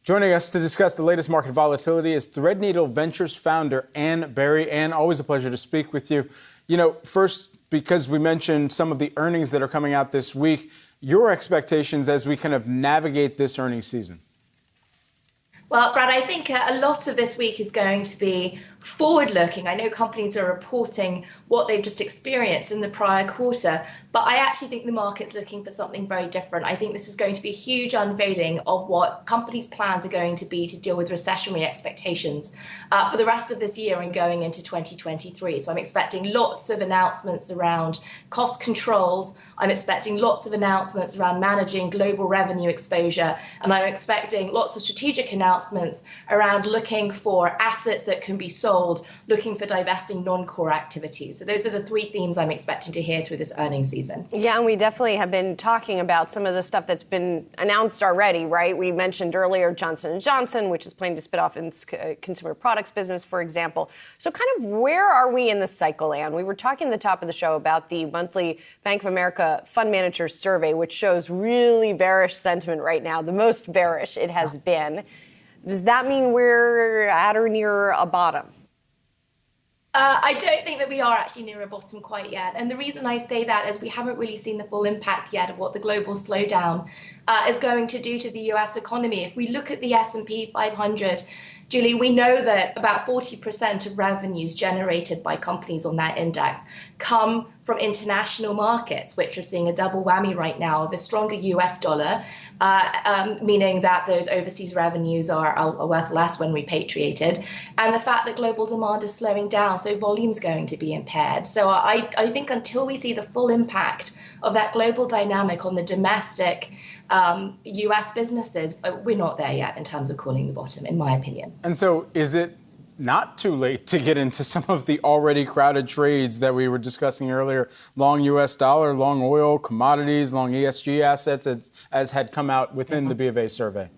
Joining us to discuss the latest market volatility is Threadneedle Ventures founder Ann Berry. Ann, always a pleasure to speak with you. First, because we mentioned some of the earnings that are coming out this week, your expectations as we kind of navigate this earnings season. Well, Brad, I think a lot of this week is going to be forward-looking. I know companies are reporting what they've just experienced in the prior quarter, but I actually think the market's looking for something very different. I think this is going to be a huge unveiling of what companies' plans are going to be to deal with recessionary expectations for the rest of this year and going into 2023. So I'm expecting lots of announcements around cost controls. I'm expecting lots of announcements around managing global revenue exposure, and I'm expecting lots of strategic announcements around looking for assets that can be sold, looking for divesting non-core activities. So those are the three themes I'm expecting to hear through this earnings season. Yeah, and we definitely have been talking about some of the stuff that's been announced already, right? We mentioned earlier Johnson & Johnson, which is planning to spin off its consumer products business, for example. So kind of where are we in the cycle, Ann? We were talking at the top of the show about the monthly Bank of America Fund Managers Survey, which shows really bearish sentiment right now, the most bearish it has been. Does that mean we're at or near a bottom? I don't think that we are actually near a bottom quite yet. And the reason I say that is we haven't really seen the full impact yet of what the global slowdown is going to do to the US economy. If we look at the S&P 500, Julie, we know that about 40% of revenues generated by companies on that index come from international markets, which are seeing a double whammy right now of a stronger US dollar, meaning that those overseas revenues are worth less when repatriated, and the fact that global demand is slowing down, so volume's going to be impaired. So I think until we see the full impact of that global dynamic on the domestic US businesses, we're not there yet in terms of calling the bottom, in my opinion. And so is it not too late to get into some of the already crowded trades that we were discussing earlier, long U.S. dollar, long oil, commodities, long ESG assets, as had come out within the B of A survey?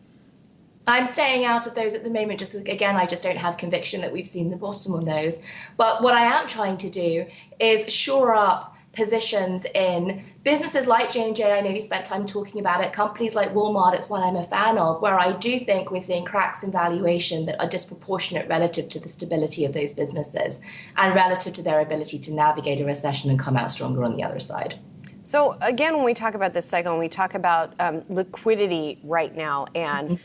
I'm staying out of those at the moment. I just don't have conviction that we've seen the bottom on those. But what I am trying to do is shore up positions in businesses like J&J. I know you spent time talking about it. Companies like Walmart, it's one I'm a fan of, where I do think we're seeing cracks in valuation that are disproportionate relative to the stability of those businesses and relative to their ability to navigate a recession and come out stronger on the other side. So again, when we talk about this cycle and we talk about liquidity right now, and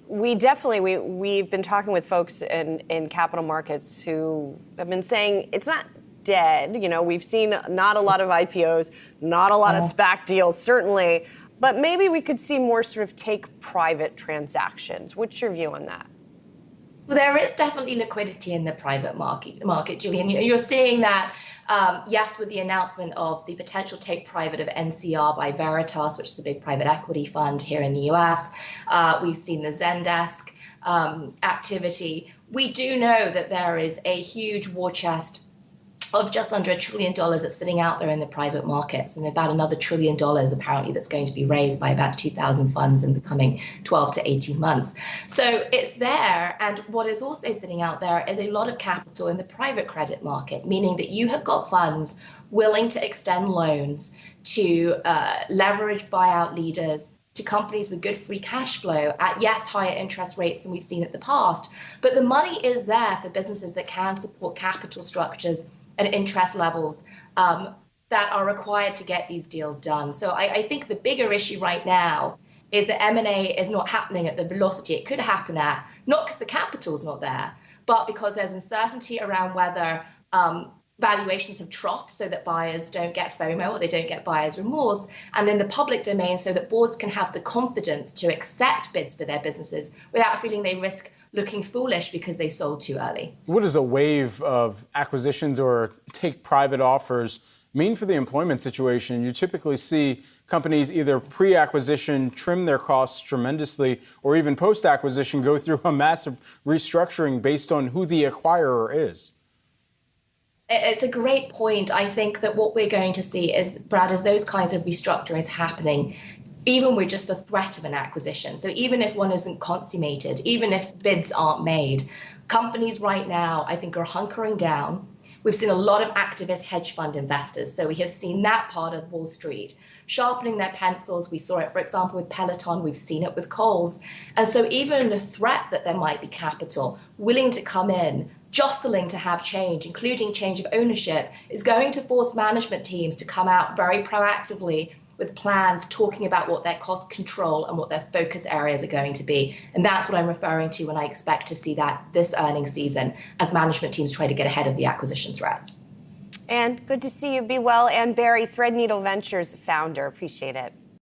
we've been talking with folks in capital markets who have been saying it's not dead. We've seen not a lot of IPOs, not a lot of SPAC deals, certainly, but maybe we could see more sort of take private transactions. What's your view on that? Well, there is definitely liquidity in the private market, Julian. You're seeing that, yes, with the announcement of the potential take private of NCR by Veritas, which is a big private equity fund here in the US. We've seen the Zendesk activity. We do know that there is a huge war chest of just under $1 trillion that's sitting out there in the private markets, and about another $1 trillion apparently that's going to be raised by about 2,000 funds in the coming 12 to 18 months. So it's there, and what is also sitting out there is a lot of capital in the private credit market, meaning that you have got funds willing to extend loans to leverage buyout leaders, to companies with good free cash flow at, yes, higher interest rates than we've seen in the past. But the money is there for businesses that can support capital structures and interest levels that are required to get these deals done. So I think the bigger issue right now is that M&A is not happening at the velocity it could happen at, not because the capital's not there, but because there's uncertainty around whether valuations have troughed so that buyers don't get FOMO or they don't get buyer's remorse, and in the public domain so that boards can have the confidence to accept bids for their businesses without feeling they risk looking foolish because they sold too early. What does a wave of acquisitions or take private offers mean for the employment situation? You typically see companies either pre-acquisition trim their costs tremendously, or even post-acquisition go through a massive restructuring based on who the acquirer is. It's a great point. I think that what we're going to see is, Brad, is those kinds of restructurings happening even with just the threat of an acquisition. So even if one isn't consummated, even if bids aren't made, companies right now, I think, are hunkering down. We've seen a lot of activist hedge fund investors. So we have seen that part of Wall Street sharpening their pencils. We saw it, for example, with Peloton. We've seen it with Coles. And so even the threat that there might be capital willing to come in, jostling to have change, including change of ownership, is going to force management teams to come out very proactively with plans talking about what their cost control and what their focus areas are going to be. And that's what I'm referring to when I expect to see that this earnings season as management teams try to get ahead of the acquisition threats. And good to see you. Be well. And Barry, Threadneedle Ventures founder. Appreciate it.